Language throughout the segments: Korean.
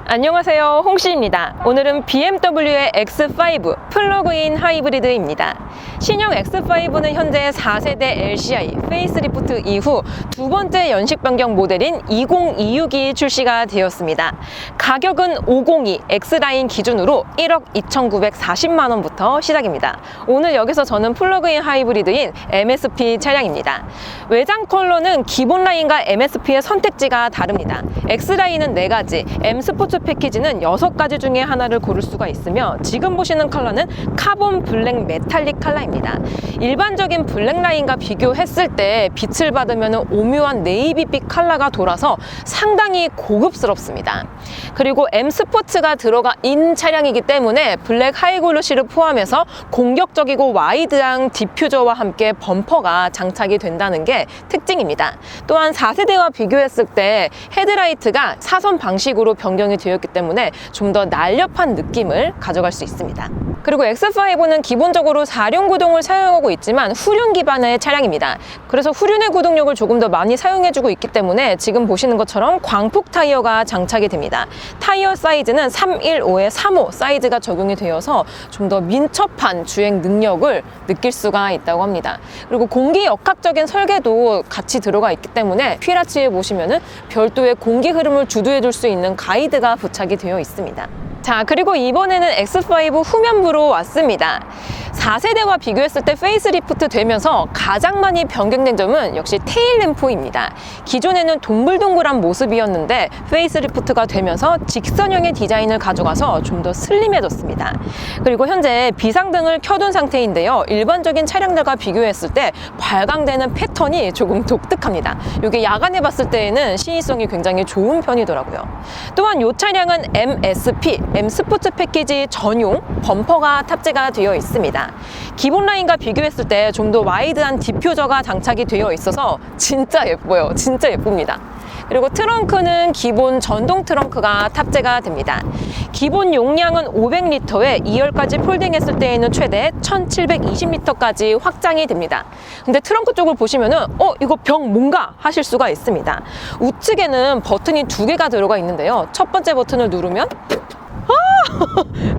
안녕하세요, 홍씨입니다. 오늘은 BMW의 X5 플러그인 하이브리드입니다. 신형 X5는 현재 4세대 LCI 페이스리프트 이후 두 번째 연식 변경 모델인 20262 출시가 되었습니다. 가격은 502 X라인 기준으로 1억 2,940만 원부터 시작입니다. 오늘 여기서 저는 플러그인 하이브리드인 MSP 차량입니다. 외장 컬러는 기본 라인과 MSP의 선택지가 다릅니다. X라인은 4가지, M 스포츠 패키지는 6가지 중에 하나를 고를 수가 있으며, 지금 보시는 컬러는 카본 블랙 메탈릭 컬러입니다. 일반적인 블랙 라인과 비교했을 때 빛을 받으면 오묘한 네이비빛 컬러가 돌아서 상당히 고급스럽습니다. 그리고 M 스포츠가 들어가 인 차량이기 때문에 블랙 하이글로시를 포함해서 공격적이고 와이드한 디퓨저와 함께 범퍼가 장착이 된다는 게 특징입니다. 또한 4세대와 비교했을 때 헤드라이트가 사선 방식으로 변경이 되었기 때문에 좀 더 날렵한 느낌을 가져갈 수 있습니다. 그리고 X5는 기본적으로 4륜 구동을 사용하고 있지만 후륜 기반의 차량입니다. 그래서 후륜의 구동력을 조금 더 많이 사용해주고 있기 때문에 지금 보시는 것처럼 광폭 타이어가 장착이 됩니다. 타이어 사이즈는 315에 35 사이즈가 적용이 되어서 좀 더 민첩한 주행 능력을 느낄 수가 있다고 합니다. 그리고 공기 역학적인 설계도 같이 들어가 있기 때문에 휠아치에 보시면은 별도의 공기 흐름을 주도해줄 수 있는 가이드가 부착이 되어 있습니다. 자, 그리고 이번에는 X5 후면부로 왔습니다. 4세대와 비교했을 때 페이스리프트 되면서 가장 많이 변경된 점은 역시 테일램프입니다. 기존에는 동글동글한 모습이었는데 페이스리프트가 되면서 직선형의 디자인을 가져가서 좀 더 슬림해졌습니다. 그리고 현재 비상등을 켜둔 상태인데요. 일반적인 차량들과 비교했을 때 발광되는 패턴이 조금 독특합니다. 이게 야간에 봤을 때에는 시인성이 굉장히 좋은 편이더라고요. 또한 이 차량은 MSP, M 스포츠 패키지 전용 범퍼가 탑재가 되어 있습니다. 기본 라인과 비교했을 때 좀 더 와이드한 디퓨저가 장착이 되어 있어서 진짜 예뻐요. 진짜 예쁩니다. 그리고 트렁크는 기본 전동 트렁크가 탑재가 됩니다. 기본 용량은 500리터에 2열까지 폴딩했을 때에는 최대 1720리터까지 확장이 됩니다. 근데 트렁크 쪽을 보시면은 이거 병 뭔가 하실 수가 있습니다. 우측에는 버튼이 2개가 들어가 있는데요. 첫 번째 버튼을 누르면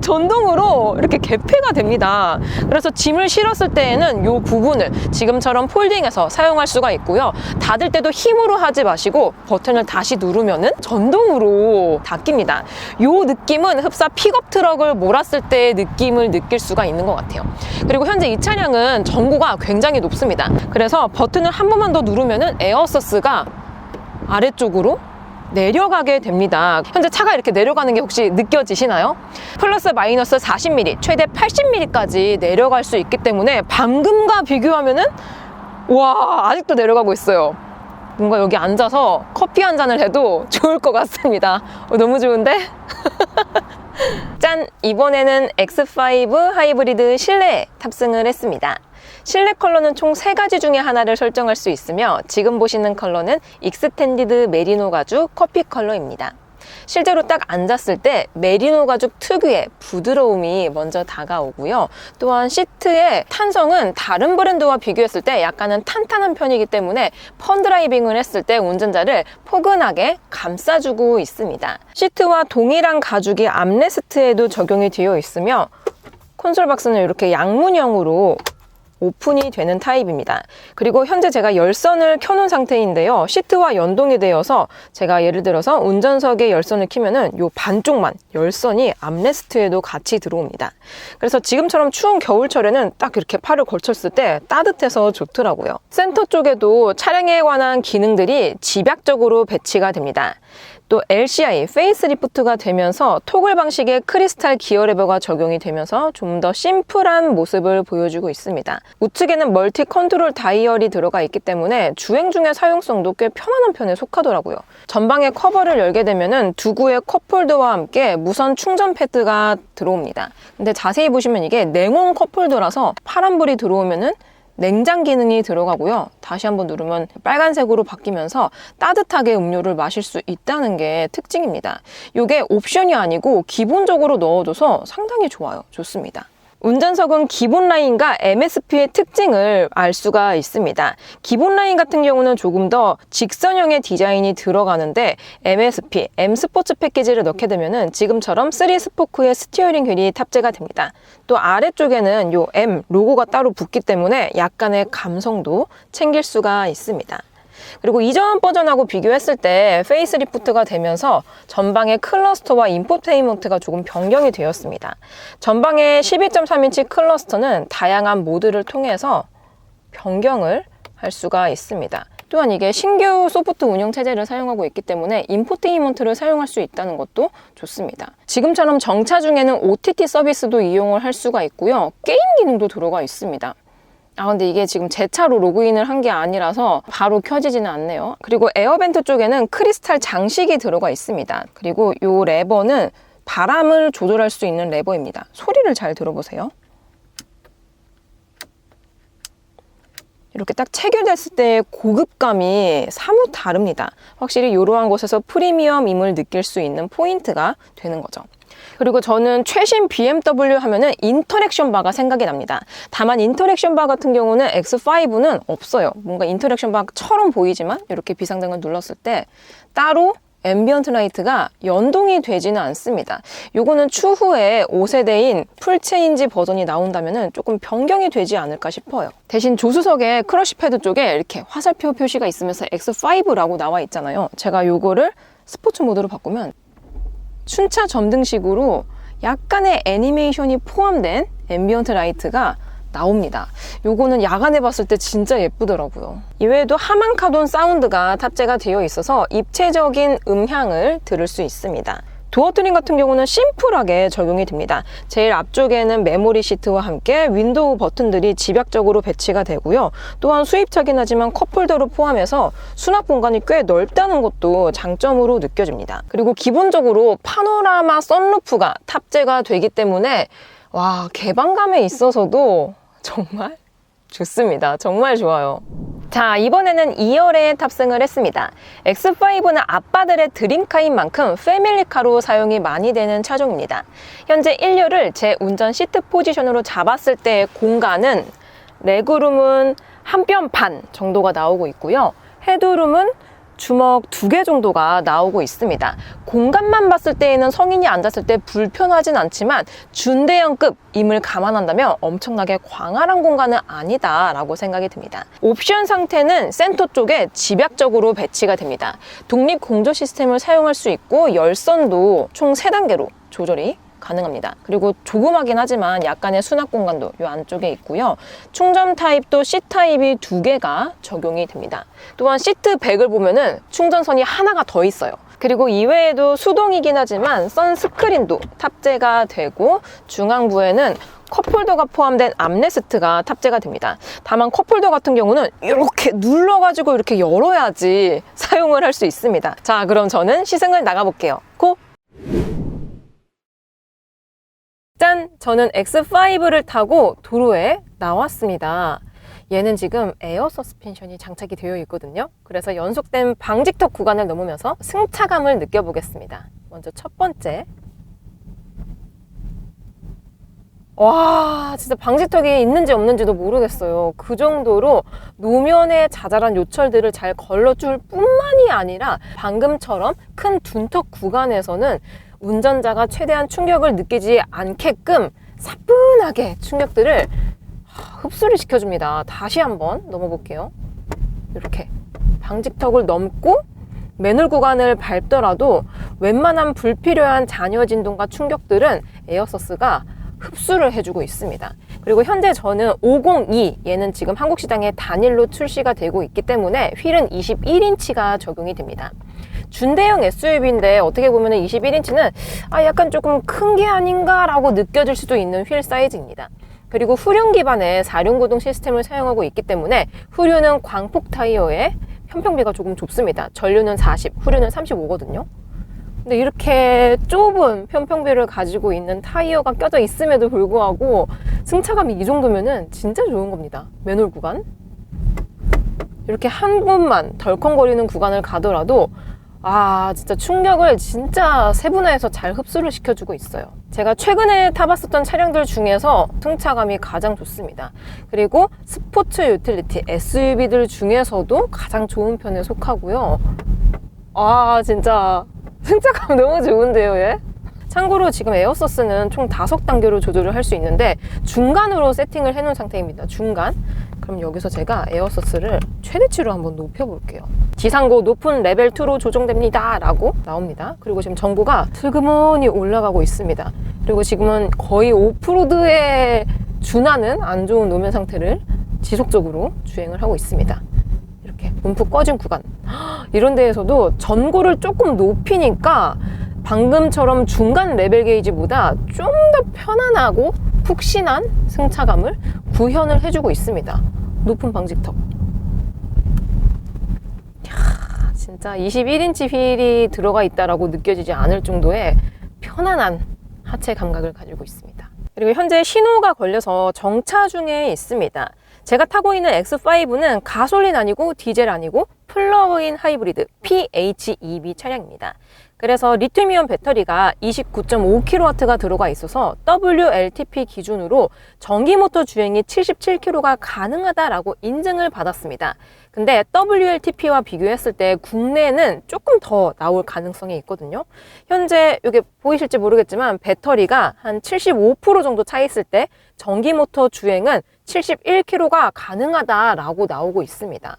전동으로 이렇게 개폐가 됩니다. 그래서 짐을 실었을 때에는 이 부분을 지금처럼 폴딩해서 사용할 수가 있고요. 닫을 때도 힘으로 하지 마시고 버튼을 다시 누르면은 전동으로 닫힙니다. 이 느낌은 흡사 픽업 트럭을 몰았을 때의 느낌을 느낄 수가 있는 것 같아요. 그리고 현재 이 차량은 전고가 굉장히 높습니다. 그래서 버튼을 한 번만 더 누르면은 에어서스가 아래쪽으로 내려가게 됩니다. 현재 차가 이렇게 내려가는 게 혹시 느껴지시나요? 플러스 마이너스 40mm, 최대 80mm까지 내려갈 수 있기 때문에 방금과 비교하면은 와, 아직도 내려가고 있어요. 뭔가 여기 앉아서 커피 한 잔을 해도 좋을 것 같습니다. 너무 좋은데? 짠! 이번에는 X5 하이브리드 실내에 탑승을 했습니다. 실내 컬러는 총 3가지 중에 하나를 설정할 수 있으며, 지금 보시는 컬러는 익스텐디드 메리노 가죽 커피 컬러입니다. 실제로 딱 앉았을 때 메리노 가죽 특유의 부드러움이 먼저 다가오고요. 또한 시트의 탄성은 다른 브랜드와 비교했을 때 약간은 탄탄한 편이기 때문에 펀드라이빙을 했을 때 운전자를 포근하게 감싸주고 있습니다. 시트와 동일한 가죽이 암레스트에도 적용이 되어 있으며, 콘솔 박스는 이렇게 양문형으로 오픈이 되는 타입입니다. 그리고 현재 제가 열선을 켜놓은 상태인데요. 시트와 연동이 되어서 제가 예를 들어서 운전석에 열선을 켜면은 요 반쪽만 열선이 암레스트에도 같이 들어옵니다. 그래서 지금처럼 추운 겨울철에는 딱 이렇게 팔을 걸쳤을 때 따뜻해서 좋더라고요. 센터 쪽에도 차량에 관한 기능들이 집약적으로 배치가 됩니다. 또 LCI 페이스리프트가 되면서 토글 방식의 크리스탈 기어 레버가 적용이 되면서 좀 더 심플한 모습을 보여주고 있습니다. 우측에는 멀티 컨트롤 다이얼이 들어가 있기 때문에 주행 중의 사용성도 꽤 편안한 편에 속하더라고요. 전방의 커버를 열게 되면은 두구의 컵홀더와 함께 무선 충전 패드가 들어옵니다. 근데 자세히 보시면 이게 냉온 컵홀더라서 파란불이 들어오면은 냉장 기능이 들어가고요. 다시 한번 누르면 빨간색으로 바뀌면서 따뜻하게 음료를 마실 수 있다는 게 특징입니다. 이게 옵션이 아니고 기본적으로 넣어줘서 상당히 좋아요. 좋습니다. 운전석은 기본 라인과 MSP의 특징을 알 수가 있습니다. 기본 라인 같은 경우는 조금 더 직선형의 디자인이 들어가는데 MSP, M 스포츠 패키지를 넣게 되면은 지금처럼 3스포크의 스티어링 휠이 탑재가 됩니다. 또 아래쪽에는 요 M 로고가 따로 붙기 때문에 약간의 감성도 챙길 수가 있습니다. 그리고 이전 버전하고 비교했을 때 페이스리프트가 되면서 전방의 클러스터와 인포테인먼트가 조금 변경이 되었습니다. 전방의 12.3인치 클러스터는 다양한 모드를 통해서 변경을 할 수가 있습니다. 또한 이게 신규 소프트 운영 체제를 사용하고 있기 때문에 인포테인먼트를 사용할 수 있다는 것도 좋습니다. 지금처럼 정차 중에는 OTT 서비스도 이용을 할 수가 있고요. 게임 기능도 들어가 있습니다. 근데 이게 지금 제 차로 로그인을 한 게 아니라서 바로 켜지지는 않네요. 그리고 에어벤트 쪽에는 크리스탈 장식이 들어가 있습니다. 그리고 이 레버는 바람을 조절할 수 있는 레버입니다. 소리를 잘 들어보세요. 이렇게 딱 체결됐을 때의 고급감이 사뭇 다릅니다. 확실히 이러한 곳에서 프리미엄임을 느낄 수 있는 포인트가 되는 거죠. 그리고 저는 최신 BMW 하면은 인터랙션 바가 생각이 납니다. 다만 인터랙션 바 같은 경우는 X5는 없어요. 뭔가 인터랙션 바처럼 보이지만 이렇게 비상등을 눌렀을 때 따로 앰비언트 라이트가 연동이 되지는 않습니다. 요거는 추후에 5세대인 풀체인지 버전이 나온다면 조금 변경이 되지 않을까 싶어요. 대신 조수석의 크러쉬 패드 쪽에 이렇게 화살표 표시가 있으면서 X5라고 나와 있잖아요. 제가 요거를 스포츠 모드로 바꾸면 순차 점등식으로 약간의 애니메이션이 포함된 앰비언트 라이트가 나옵니다. 요거는 야간에 봤을 때 진짜 예쁘더라고요. 이외에도 하만카돈 사운드가 탑재가 되어 있어서 입체적인 음향을 들을 수 있습니다. 도어 트림 같은 경우는 심플하게 적용이 됩니다. 제일 앞쪽에는 메모리 시트와 함께 윈도우 버튼들이 집약적으로 배치가 되고요. 또한 수입차긴 하지만 컵홀더를 포함해서 수납 공간이 꽤 넓다는 것도 장점으로 느껴집니다. 그리고 기본적으로 파노라마 선루프가 탑재가 되기 때문에 개방감에 있어서도 정말 좋습니다. 정말 좋아요. 자, 이번에는 2열에 탑승을 했습니다. X5는 아빠들의 드림카인 만큼 패밀리카로 사용이 많이 되는 차종입니다. 현재 1열을 제 운전 시트 포지션으로 잡았을 때의 공간은 레그룸은 한 뼘 반 정도가 나오고 있고요. 헤드룸은 주먹 2개 정도가 나오고 있습니다. 공간만 봤을 때에는 성인이 앉았을 때 불편하진 않지만 준대형급임을 감안한다면 엄청나게 광활한 공간은 아니다라고 생각이 듭니다. 옵션 상태는 센터 쪽에 집약적으로 배치가 됩니다. 독립 공조 시스템을 사용할 수 있고 열선도 총 3단계로 조절이 가능합니다. 그리고 조그마긴 하지만 약간의 수납 공간도 이 안쪽에 있고요. 충전 타입도 C타입이 2개가 적용이 됩니다. 또한 시트백을 보면은 충전선이 하나가 더 있어요. 그리고 이외에도 수동이긴 하지만 선스크린도 탑재가 되고 중앙부에는 컵홀더가 포함된 암레스트가 탑재가 됩니다. 다만 컵홀더 같은 경우는 이렇게 눌러가지고 이렇게 열어야지 사용을 할 수 있습니다. 자, 그럼 저는 시승을 나가볼게요. 고! 짠! 저는 X5를 타고 도로에 나왔습니다. 얘는 지금 에어 서스펜션이 장착이 되어 있거든요. 그래서 연속된 방직턱 구간을 넘으면서 승차감을 느껴보겠습니다. 먼저 첫 번째. 와, 진짜 방지턱이 있는지 없는지도 모르겠어요. 그 정도로 노면의 자잘한 요철들을 잘 걸러줄 뿐만이 아니라 방금처럼 큰 둔턱 구간에서는 운전자가 최대한 충격을 느끼지 않게끔 사뿐하게 충격들을 흡수를 시켜줍니다. 다시 한번 넘어볼게요. 이렇게 방직턱을 넘고 매눌 구간을 밟더라도 웬만한 불필요한 잔여 진동과 충격들은 에어서스가 흡수를 해주고 있습니다. 그리고 현재 저는 502, 얘는 지금 한국 시장에 단일로 출시가 되고 있기 때문에 휠은 21인치가 적용이 됩니다. 준대형 SUV인데 어떻게 보면 21인치는 약간 조금 큰 게 아닌가 라고 느껴질 수도 있는 휠 사이즈입니다. 그리고 후륜 기반의 4륜 구동 시스템을 사용하고 있기 때문에 후륜은 광폭 타이어에 편평비가 조금 좁습니다. 전륜은 40, 후륜은 35거든요. 근데 이렇게 좁은 편평비를 가지고 있는 타이어가 껴져 있음에도 불구하고 승차감이 이 정도면은 진짜 좋은 겁니다. 매놀 구간. 이렇게 한 곳만 덜컹거리는 구간을 가더라도 진짜 충격을 진짜 세분화해서 잘 흡수를 시켜주고 있어요. 제가 최근에 타봤었던 차량들 중에서 승차감이 가장 좋습니다. 그리고 스포츠 유틸리티 SUV들 중에서도 가장 좋은 편에 속하고요. 진짜 승차감 너무 좋은데요, 얘? 참고로 지금 에어서스는 총 5단계로 조절을 할 수 있는데 중간으로 세팅을 해놓은 상태입니다. 중간. 그럼 여기서 제가 에어서스를 최대치로 한번 높여볼게요. 지상고 높은 레벨 2로 조정됩니다 라고 나옵니다. 그리고 지금 전구가 슬그머니 올라가고 있습니다. 그리고 지금은 거의 오프로드에 준하는 안 좋은 노면 상태를 지속적으로 주행을 하고 있습니다. 이렇게 움푹 꺼진 구간, 이런 데에서도 전고를 조금 높이니까 방금처럼 중간 레벨 게이지보다 좀 더 편안하고 푹신한 승차감을 구현을 해주고 있습니다. 높은 방직턱. 진짜 21인치 휠이 들어가 있다라고 느껴지지 않을 정도의 편안한 하체 감각을 가지고 있습니다. 그리고 현재 신호가 걸려서 정차 중에 있습니다. 제가 타고 있는 X5는 가솔린 아니고 디젤 아니고 플러그인 하이브리드 PHEV 차량입니다. 그래서 리튬이온 배터리가 29.5kW가 들어가 있어서 WLTP 기준으로 전기모터 주행이 77km가 가능하다라고 인증을 받았습니다. 근데 WLTP와 비교했을 때 국내에는 조금 더 나올 가능성이 있거든요. 현재 이게 보이실지 모르겠지만 배터리가 한 75% 정도 차 있을 때 전기모터 주행은 71km가 가능하다라고 나오고 있습니다.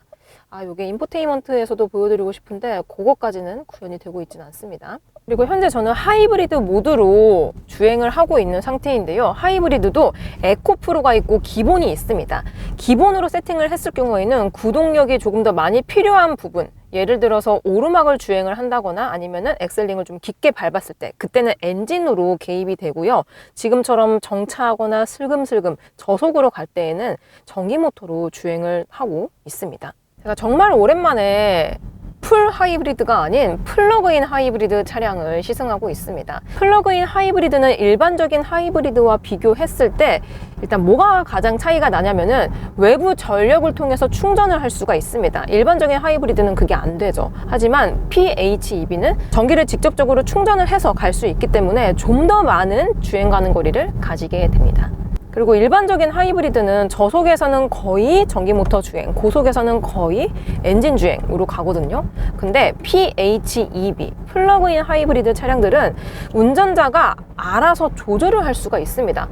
요게 인포테인먼트에서도 보여드리고 싶은데 그것까지는 구현이 되고 있지는 않습니다. 그리고 현재 저는 하이브리드 모드로 주행을 하고 있는 상태인데요. 하이브리드도 에코프로가 있고 기본이 있습니다. 기본으로 세팅을 했을 경우에는 구동력이 조금 더 많이 필요한 부분, 예를 들어서 오르막을 주행을 한다거나 아니면은 엑셀링을 좀 깊게 밟았을 때 그때는 엔진으로 개입이 되고요. 지금처럼 정차하거나 슬금슬금 저속으로 갈 때에는 전기모터로 주행을 하고 있습니다. 제가 정말 오랜만에 풀 하이브리드가 아닌 플러그인 하이브리드 차량을 시승하고 있습니다. 플러그인 하이브리드는 일반적인 하이브리드와 비교했을 때 일단 뭐가 가장 차이가 나냐면은 외부 전력을 통해서 충전을 할 수가 있습니다. 일반적인 하이브리드는 그게 안 되죠. 하지만 PHEV는 전기를 직접적으로 충전을 해서 갈 수 있기 때문에 좀 더 많은 주행 가능 거리를 가지게 됩니다. 그리고 일반적인 하이브리드는 저속에서는 거의 전기모터 주행, 고속에서는 거의 엔진 주행으로 가거든요. 근데 PHEV, 플러그인 하이브리드 차량들은 운전자가 알아서 조절을 할 수가 있습니다.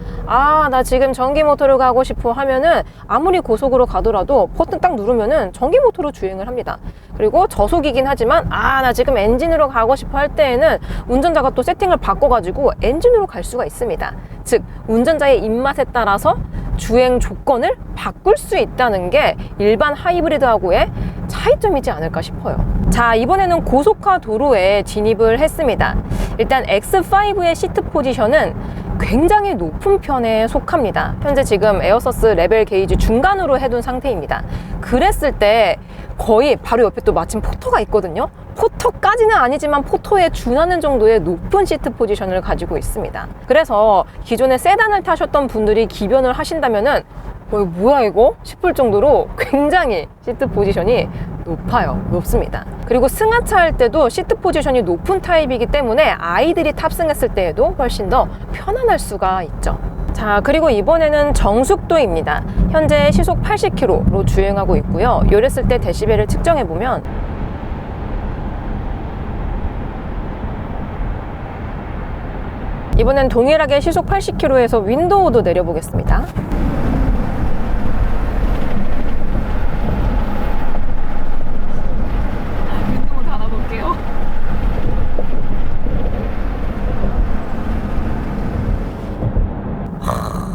나 지금 전기모터로 가고 싶어 하면은 아무리 고속으로 가더라도 버튼 딱 누르면은 전기모터로 주행을 합니다. 그리고 저속이긴 하지만 나 지금 엔진으로 가고 싶어 할 때에는 운전자가 또 세팅을 바꿔가지고 엔진으로 갈 수가 있습니다. 즉 운전자의 입맛에 따라서 주행 조건을 바꿀 수 있다는 게 일반 하이브리드하고의 차이점이지 않을까 싶어요. 자, 이번에는 고속화 도로에 진입을 했습니다. 일단 X5의 시트 포지션은 굉장히 높은 편에 속합니다. 현재 지금 에어서스 레벨 게이지 중간으로 해둔 상태입니다. 그랬을 때 거의 바로 옆에 또 마침 포터가 있거든요. 포터까지는 아니지만 포터에 준하는 정도의 높은 시트 포지션을 가지고 있습니다. 그래서 기존에 세단을 타셨던 분들이 기변을 하신다면은 뭐야 이거? 싶을 정도로 굉장히 시트 포지션이 높습니다. 그리고 승하차 할 때도 시트 포지션이 높은 타입이기 때문에 아이들이 탑승했을 때에도 훨씬 더 편안할 수가 있죠. 자, 그리고 이번에는 정숙도입니다. 현재 시속 80km로 주행하고 있고요. 요랬을 때 데시벨을 측정해보면 이번엔 동일하게 시속 80km에서 윈도우도 내려보겠습니다. 윈도우 닫아볼게요.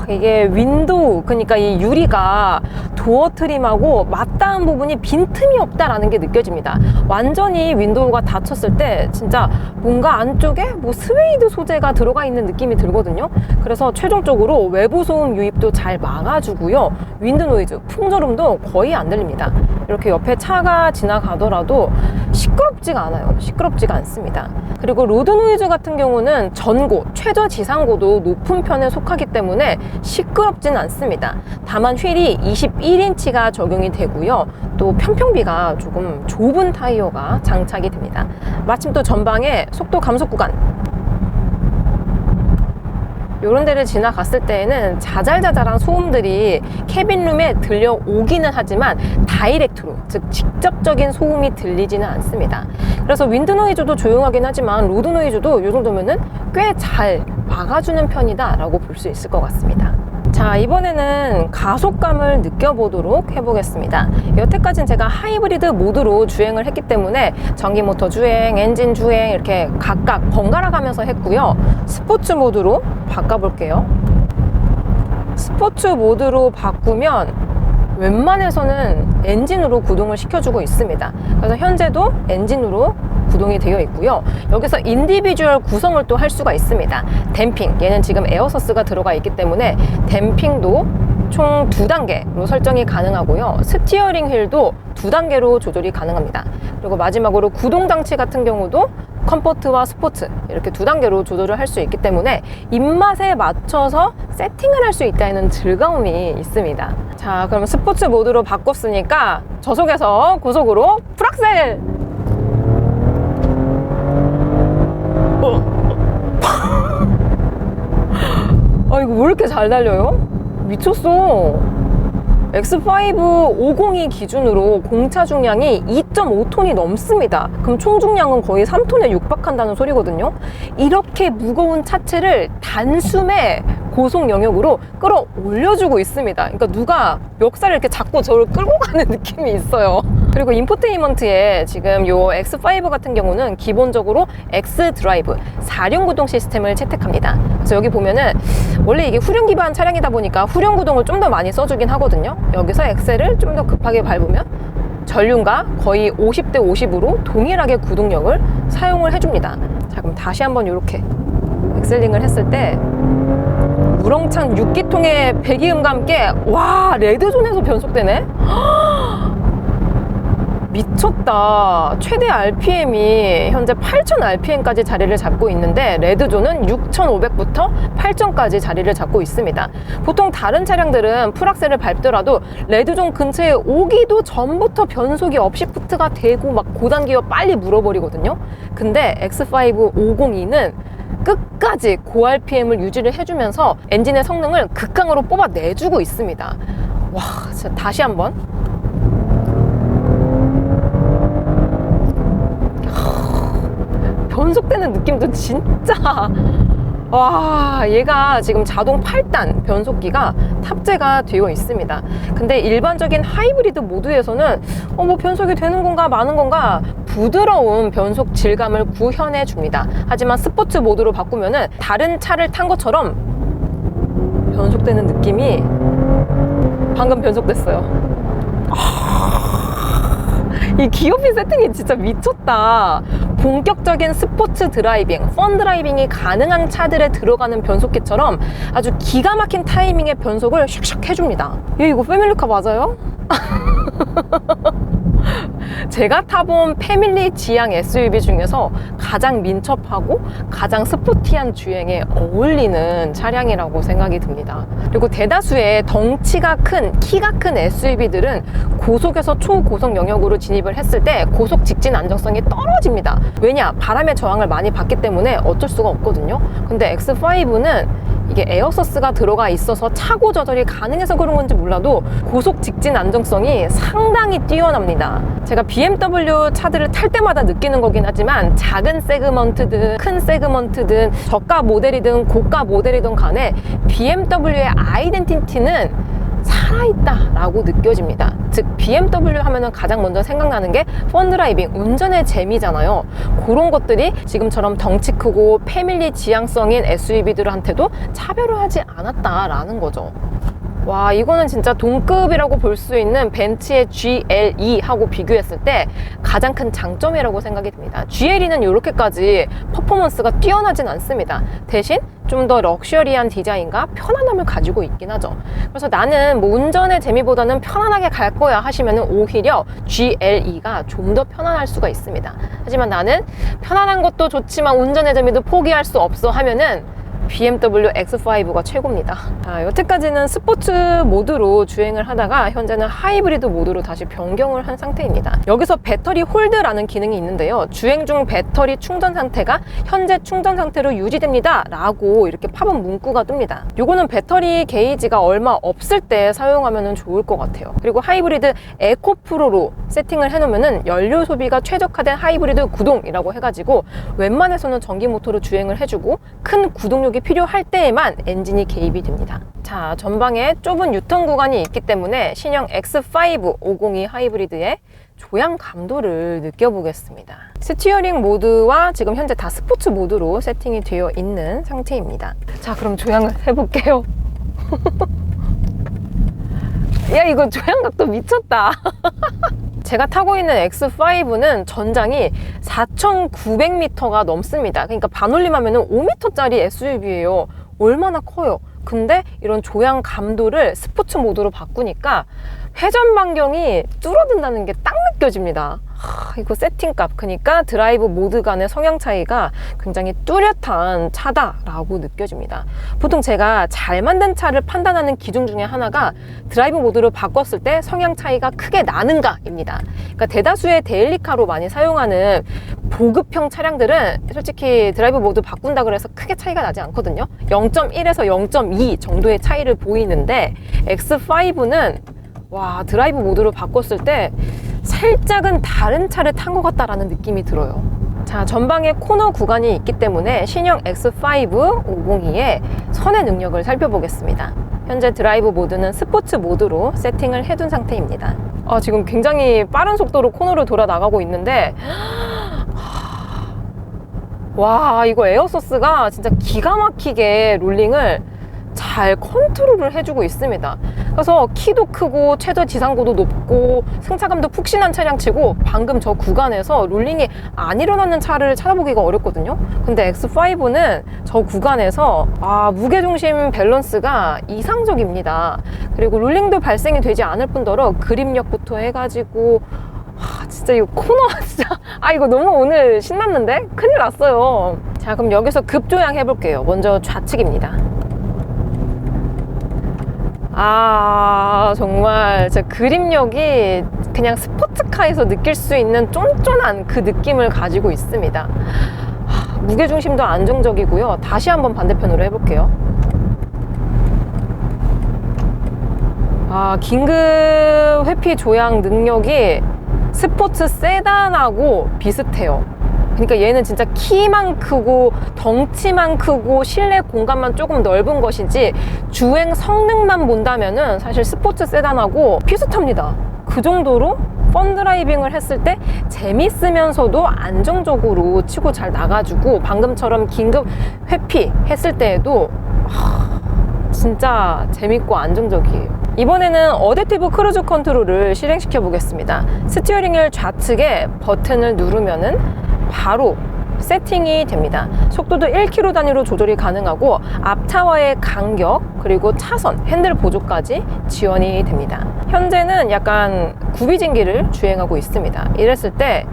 이게 윈도우, 그러니까 이 유리가 도어 트림하고 맞닿은 부분이 빈틈이 없다라는 게 느껴집니다. 완전히 윈도우가 닫혔을 때 진짜 뭔가 안쪽에 스웨이드 소재가 들어가 있는 느낌이 들거든요. 그래서 최종적으로 외부 소음 유입도 잘 막아주고요. 윈드 노이즈, 풍절음도 거의 안 들립니다. 이렇게 옆에 차가 지나가더라도 시끄럽지가 않아요. 시끄럽지가 않습니다. 그리고 로드 노이즈 같은 경우는 전고, 최저 지상고도 높은 편에 속하기 때문에 시끄럽진 않습니다. 다만 휠이 21인치가 적용이 되고요. 또 편평비가 조금 좁은 타이어가 장착이 됩니다. 마침 또 전방에 속도 감속 구간, 이런 데를 지나갔을 때에는 자잘자잘한 소음들이 캐빈룸에 들려오기는 하지만 다이렉트로, 즉 직접적인 소음이 들리지는 않습니다. 그래서 윈드 노이즈도 조용하긴 하지만 로드 노이즈도 이 정도면은 꽤 잘 막아주는 편이다 라고 볼 수 있을 것 같습니다. 자, 이번에는 가속감을 느껴보도록 해보겠습니다. 여태까지는 제가 하이브리드 모드로 주행을 했기 때문에 전기 모터 주행, 엔진 주행 이렇게 각각 번갈아 가면서 했고요. 스포츠 모드로 바꿔볼게요. 스포츠 모드로 바꾸면 웬만해서는 엔진으로 구동을 시켜주고 있습니다. 그래서 현재도 엔진으로 구동이 되어 있고요. 여기서 인디비주얼 구성을 또 할 수가 있습니다. 댐핑, 얘는 지금 에어서스가 들어가 있기 때문에 댐핑도 총 2단계로 설정이 가능하고요. 스티어링 휠도 2단계로 조절이 가능합니다. 그리고 마지막으로 구동 장치 같은 경우도 컴포트와 스포츠 이렇게 2단계로 조절을 할 수 있기 때문에 입맛에 맞춰서 세팅을 할 수 있다는 즐거움이 있습니다. 자, 그럼 스포츠 모드로 바꿨으니까 저속에서 고속으로 풀악셀! 아, 이거 왜 이렇게 잘 달려요? 미쳤어. X5 502 기준으로 공차 중량이 2.5톤이 넘습니다. 그럼 총 중량은 거의 3톤에 육박한다는 소리거든요. 이렇게 무거운 차체를 단숨에 고속 영역으로 끌어올려주고 있습니다. 그러니까 누가 멱살을 이렇게 잡고 저를 끌고 가는 느낌이 있어요. 그리고 인포테인먼트에 지금 요 X5 같은 경우는 기본적으로 X 드라이브 4륜 구동 시스템을 채택합니다. 그래서 여기 보면은 원래 이게 후륜 기반 차량이다 보니까 후륜 구동을 좀 더 많이 써주긴 하거든요. 여기서 엑셀을 좀 더 급하게 밟으면 전륜과 거의 50대 50으로 동일하게 구동력을 사용을 해줍니다. 자, 그럼 다시 한번 이렇게 엑셀링을 했을 때 우렁찬 6기통의 배기음과 함께 와, 레드존에서 변속되네? 미쳤다. 최대 RPM이 현재 8000rpm까지 자리를 잡고 있는데 레드존은 6500부터 8000까지 자리를 잡고 있습니다. 보통 다른 차량들은 풀악셀을 밟더라도 레드존 근처에 오기도 전부터 변속이 업시프트가 되고 막 고단기어 빨리 물어버리거든요. 근데 X5 502는 끝까지 고RPM을 유지를 해주면서 엔진의 성능을 극강으로 뽑아내주고 있습니다. 와, 진짜 다시 한번. 변속되는 느낌도 진짜, 와, 얘가 지금 자동 8단 변속기가 탑재가 되어 있습니다. 근데 일반적인 하이브리드 모드에서는 뭐 변속이 되는 건가 마는 건가 부드러운 변속 질감을 구현해 줍니다. 하지만 스포츠 모드로 바꾸면은 다른 차를 탄 것처럼 변속되는 느낌이, 방금 변속됐어요. 이 기어핀 세팅이 진짜 미쳤다. 본격적인 스포츠 드라이빙, 펀 드라이빙이 가능한 차들에 들어가는 변속기처럼 아주 기가 막힌 타이밍의 변속을 샥샥 해줍니다. 이거 패밀리카 맞아요? 제가 타본 패밀리 지향 SUV 중에서 가장 민첩하고 가장 스포티한 주행에 어울리는 차량이라고 생각이 듭니다. 그리고 대다수의 덩치가 큰, 키가 큰 SUV들은 고속에서 초고속 영역으로 진입을 했을 때 고속 직진 안정성이 떨어집니다. 왜냐? 바람의 저항을 많이 받기 때문에 어쩔 수가 없거든요. 근데 X5는 이게 에어서스가 들어가 있어서 차고 조절이 가능해서 그런 건지 몰라도 고속 직진 안정성이 상당히 뛰어납니다. 제가 BMW 차들을 탈 때마다 느끼는 거긴 하지만 작은 세그먼트든 큰 세그먼트든 저가 모델이든 고가 모델이든 간에 BMW의 아이덴티티는 살아있다 라고 느껴집니다. 즉 BMW 하면은 가장 먼저 생각나는 게 펀드라이빙, 운전의 재미잖아요. 그런 것들이 지금처럼 덩치 크고 패밀리 지향성인 SUV들한테도 차별을 하지 않았다라는 거죠. 와, 이거는 진짜 동급이라고 볼 수 있는 벤츠의 GLE하고 비교했을 때 가장 큰 장점이라고 생각이 듭니다. GLE는 이렇게까지 퍼포먼스가 뛰어나진 않습니다. 대신 좀 더 럭셔리한 디자인과 편안함을 가지고 있긴 하죠. 그래서 나는 뭐 운전의 재미보다는 편안하게 갈 거야 하시면 오히려 GLE가 좀 더 편안할 수가 있습니다. 하지만 나는 편안한 것도 좋지만 운전의 재미도 포기할 수 없어 하면은 BMW X5가 최고입니다. 여태까지는 스포츠 모드로 주행을 하다가 현재는 하이브리드 모드로 다시 변경을 한 상태입니다. 여기서 배터리 홀드라는 기능이 있는데요. 주행 중 배터리 충전 상태가 현재 충전 상태로 유지됩니다 라고 이렇게 팝업 문구가 뜹니다. 요거는 배터리 게이지가 얼마 없을 때 사용하면 좋을 것 같아요. 그리고 하이브리드 에코 프로로 세팅을 해놓으면 연료 소비가 최적화된 하이브리드 구동이라고 해가지고 웬만해서는 전기 모터로 주행을 해주고 큰 구동력이 필요할 때에만 엔진이 개입이 됩니다. 자, 전방에 좁은 유턴 구간이 있기 때문에 신형 X5 502 하이브리드의 조향 감도를 느껴보겠습니다. 스티어링 모드와 지금 현재 다 스포츠 모드로 세팅이 되어 있는 상태입니다. 자, 그럼 조향을 해볼게요. 야, 이거 조향각도 미쳤다. 제가 타고 있는 X5는 전장이 4,900m가 넘습니다. 그러니까 반올림하면 5m짜리 SUV예요. 얼마나 커요. 근데 이런 조향 감도를 스포츠 모드로 바꾸니까 회전 반경이 줄어든다는 게 딱 느껴집니다. 이거 세팅값, 그러니까 드라이브 모드 간의 성향 차이가 굉장히 뚜렷한 차다라고 느껴집니다. 보통 제가 잘 만든 차를 판단하는 기준 중에 하나가 드라이브 모드로 바꿨을 때 성향 차이가 크게 나는가입니다. 그러니까 대다수의 데일리카로 많이 사용하는 보급형 차량들은 솔직히 드라이브 모드 바꾼다 그래서 크게 차이가 나지 않거든요. 0.1에서 0.2 정도의 차이를 보이는데 X5는 와, 드라이브 모드로 바꿨을 때 살짝은 다른 차를 탄 것 같다라는 느낌이 들어요. 자, 전방에 코너 구간이 있기 때문에 신형 X5 502의 선의 능력을 살펴보겠습니다. 현재 드라이브 모드는 스포츠 모드로 세팅을 해둔 상태입니다. 지금 굉장히 빠른 속도로 코너를 돌아 나가고 있는데 와, 이거 에어소스가 진짜 기가 막히게 롤링을 잘 컨트롤을 해주고 있습니다. 그래서 키도 크고 최저 지상고도 높고 승차감도 푹신한 차량치고 방금 저 구간에서 롤링이 안 일어나는 차를 찾아보기가 어렵거든요. 근데 X5는 저 구간에서 무게중심 밸런스가 이상적입니다. 그리고 롤링도 발생이 되지 않을 뿐더러 그립력부터 해가지고 진짜 이거 코너 진짜 이거 너무 오늘 신났는데? 큰일 났어요. 자, 그럼 여기서 급조양 해볼게요. 먼저 좌측입니다. 정말 제 그립력이 그냥 스포츠카에서 느낄 수 있는 쫀쫀한 그 느낌을 가지고 있습니다. 무게중심도 안정적이고요. 다시 한번 반대편으로 해볼게요. 긴급 회피 조향 능력이 스포츠 세단하고 비슷해요. 그러니까 얘는 진짜 키만 크고 덩치만 크고 실내 공간만 조금 넓은 것이지 주행 성능만 본다면은 사실 스포츠 세단하고 비슷합니다. 그 정도로 펀 드라이빙을 했을 때 재밌으면서도 안정적으로 치고 잘 나가주고 방금처럼 긴급 회피 했을 때에도 진짜 재밌고 안정적이에요. 이번에는 어댑티브 크루즈 컨트롤을 실행시켜 보겠습니다. 스티어링을 좌측에 버튼을 누르면은 바로 세팅이 됩니다. 속도도 1km 단위로 조절이 가능하고 앞차와의 간격 그리고 차선, 핸들 보조까지 지원이 됩니다. 현재는 약간 구비진기를 주행하고 있습니다. 이랬을 때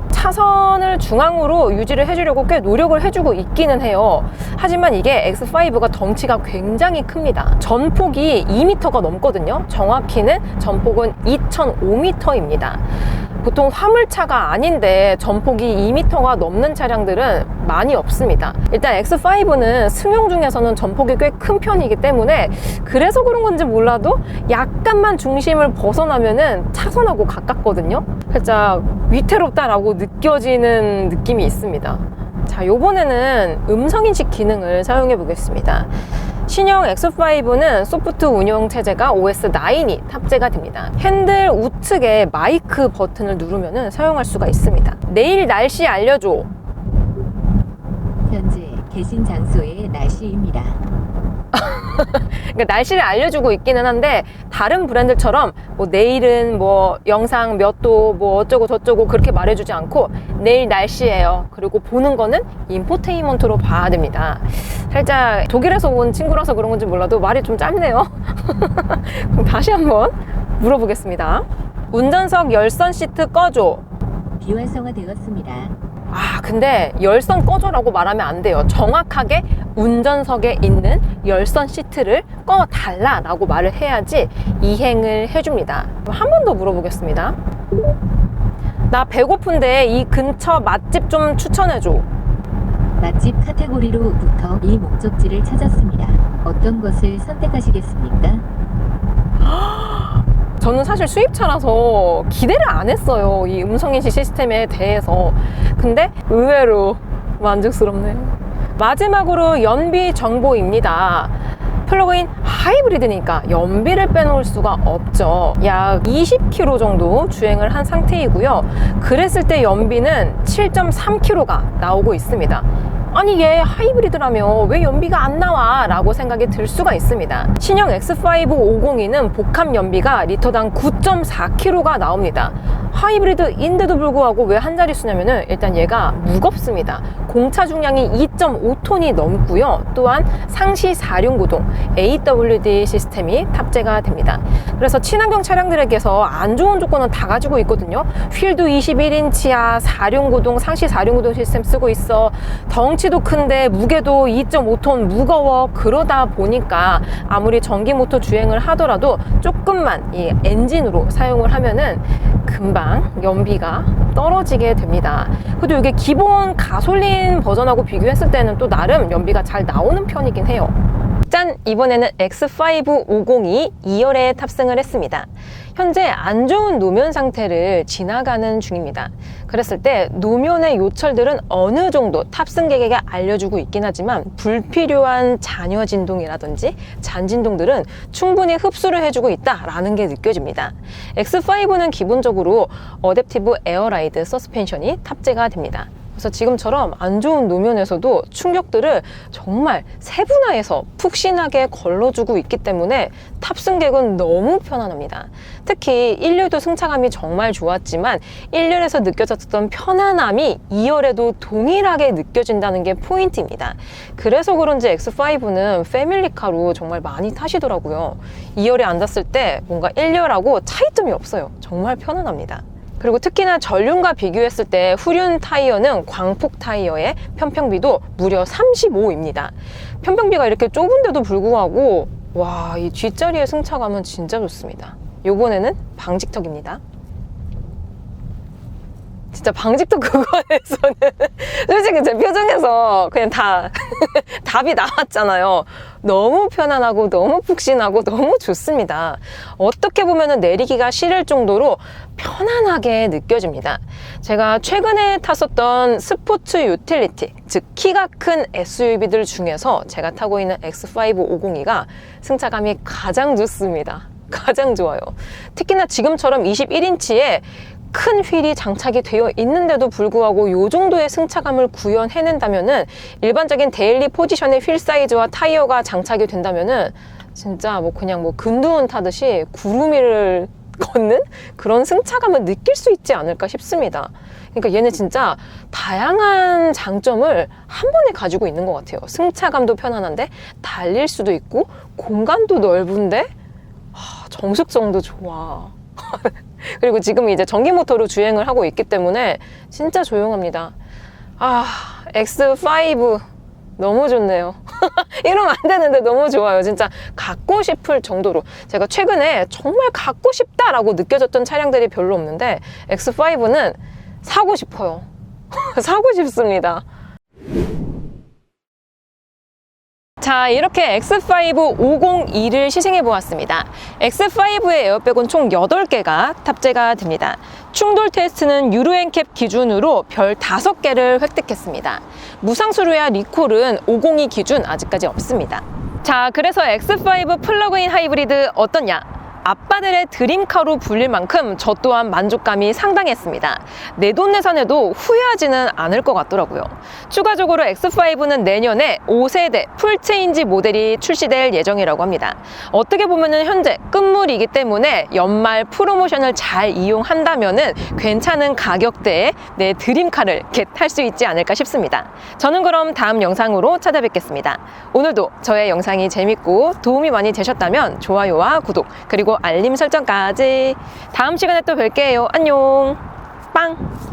차선을 중앙으로 유지를 해주려고 꽤 노력을 해주고 있기는 해요. 하지만 이게 X5가 덩치가 굉장히 큽니다. 전폭이 2m가 넘거든요. 정확히는 전폭은 2005m입니다. 보통 화물차가 아닌데 전폭이 2m가 넘는 차량들은 많이 없습니다. 일단 X5는 승용 중에서는 전폭이 꽤 큰 편이기 때문에 그래서 그런 건지 몰라도 약간만 중심을 벗어나면은 차선하고 가깝거든요. 살짝 위태롭다라고 느껴지는 느낌이 있습니다. 자, 요번에는 음성인식 기능을 사용해 보겠습니다. 신형 X5는 소프트 운영 체제가 OS9이 탑재가 됩니다. 핸들 우측에 마이크 버튼을 누르면 사용할 수가 있습니다. 내일 날씨 알려줘. 현재 계신 장소의 날씨입니다. 그러니까 날씨를 알려주고 있기는 한데 다른 브랜드처럼 뭐 내일은 뭐 영상 몇 도 뭐 어쩌고 저쩌고 그렇게 말해주지 않고 내일 날씨예요. 그리고 보는 거는 인포테인먼트로 봐야 됩니다. 살짝 독일에서 온 친구라서 그런 건지 몰라도 말이 좀 짧네요. 그럼 다시 한번 물어보겠습니다. 운전석 열선 시트 꺼줘. 비활성화되었습니다. 근데 열선 꺼줘라고 말하면 안 돼요. 정확하게 운전석에 있는 열선 시트를 꺼달라 라고 말을 해야지 이행을 해줍니다. 한 번 더 물어보겠습니다. 나 배고픈데 이 근처 맛집 좀 추천해줘. 맛집 카테고리로부터 이 목적지를 찾았습니다. 어떤 것을 선택하시겠습니까? 저는 사실 수입차라서 기대를 안 했어요. 이 음성인식 시스템에 대해서. 근데 의외로 만족스럽네요. 마지막으로 연비 정보입니다. 플러그인 하이브리드니까 연비를 빼놓을 수가 없죠. 약 20km 정도 주행을 한 상태이고요. 그랬을 때 연비는 7.3km가 나오고 있습니다. 아니 얘 하이브리드라며 왜 연비가 안 나와? 라고 생각이 들 수가 있습니다. 신형 X5 502는 복합 연비가 리터당 9.4km가 나옵니다. 하이브리드인데도 불구하고 왜 한 자릿수냐면은 일단 얘가 무겁습니다. 공차 중량이 2.5톤이 넘고요. 또한 상시 4륜구동 AWD 시스템이 탑재가 됩니다. 그래서 친환경 차량들에게서 안 좋은 조건은 다 가지고 있거든요. 휠도 21인치야, 4륜구동, 상시 4륜구동 시스템 쓰고 있어. 덩치도 큰데 무게도 2.5톤 무거워. 그러다 보니까 아무리 전기 모터 주행을 하더라도 조금만 이 엔진으로 사용을 하면은 금방 연비가 떨어지게 됩니다. 그래도 이게 기본 가솔린 버전하고 비교했을 때는 또 나름 연비가 잘 나오는 편이긴 해요. 짠! 이번에는 X5 502 2열에 탑승을 했습니다. 현재 안 좋은 노면 상태를 지나가는 중입니다. 그랬을 때 노면의 요철들은 어느 정도 탑승객에게 알려주고 있긴 하지만 불필요한 잔여 진동이라든지 잔진동들은 충분히 흡수를 해주고 있다라는 게 느껴집니다. X5는 기본적으로 어댑티브 에어라이드 서스펜션이 탑재가 됩니다. 그래서 지금처럼 안 좋은 노면에서도 충격들을 정말 세분화해서 푹신하게 걸러주고 있기 때문에 탑승객은 너무 편안합니다. 특히 1열도 승차감이 정말 좋았지만 1열에서 느껴졌던 편안함이 2열에도 동일하게 느껴진다는 게 포인트입니다. 그래서 그런지 X5는 패밀리카로 정말 많이 타시더라고요. 2열에 앉았을 때 뭔가 1열하고 차이점이 없어요. 정말 편안합니다. 그리고 특히나 전륜과 비교했을 때 후륜 타이어는 광폭 타이어의 편평비도 무려 35입니다. 편평비가 이렇게 좁은데도 불구하고 와, 이 뒷자리의 승차감은 진짜 좋습니다. 요번에는 방직턱입니다. 진짜 방직턱 그거에서는 솔직히 제 표정에서 그냥 다 답이 나왔잖아요. 너무 편안하고 너무 푹신하고 너무 좋습니다. 어떻게 보면 내리기가 싫을 정도로 편안하게 느껴집니다. 제가 최근에 탔었던 스포츠 유틸리티, 즉 키가 큰 SUV들 중에서 제가 타고 있는 X5 502가 승차감이 가장 좋습니다. 가장 좋아요. 특히나 지금처럼 21인치에 큰 휠이 장착이 되어 있는데도 불구하고 이 정도의 승차감을 구현해낸다면은 일반적인 데일리 포지션의 휠 사이즈와 타이어가 장착이 된다면은 진짜 뭐 그냥 뭐 금두운 타듯이 구름 위를 걷는 그런 승차감을 느낄 수 있지 않을까 싶습니다. 그러니까 얘는 진짜 다양한 장점을 한 번에 가지고 있는 것 같아요. 승차감도 편안한데 달릴 수도 있고 공간도 넓은데 정숙성도 좋아. 그리고 지금 이제 전기 모터로 주행을 하고 있기 때문에 진짜 조용합니다. X5 너무 좋네요. 이러면 안 되는데 너무 좋아요. 진짜 갖고 싶을 정도로. 제가 최근에 정말 갖고 싶다라고 느껴졌던 차량들이 별로 없는데 X5는 사고 싶어요. 사고 싶습니다. 자, 이렇게 X5 502를 시승해 보았습니다. X5의 에어백은 총 8개가 탑재가 됩니다. 충돌 테스트는 유로엔캡 기준으로 별 5개를 획득했습니다. 무상수료야 리콜은 502 기준 아직까지 없습니다. 자, 그래서 X5 플러그인 하이브리드 어떻냐? 아빠들의 드림카로 불릴 만큼 저 또한 만족감이 상당했습니다. 내돈내산해도 후회하지는 않을 것 같더라고요. 추가적으로 X5는 내년에 5세대 풀체인지 모델이 출시될 예정이라고 합니다. 어떻게 보면은 현재 끝물이기 때문에 연말 프로모션을 잘 이용한다면은 괜찮은 가격대에 내 드림카를 겟할 수 있지 않을까 싶습니다. 저는 그럼 다음 영상으로 찾아뵙겠습니다. 오늘도 저의 영상이 재밌고 도움이 많이 되셨다면 좋아요와 구독 그리고 알림 설정까지. 다음 시간에 또 뵐게요. 안녕. 빵.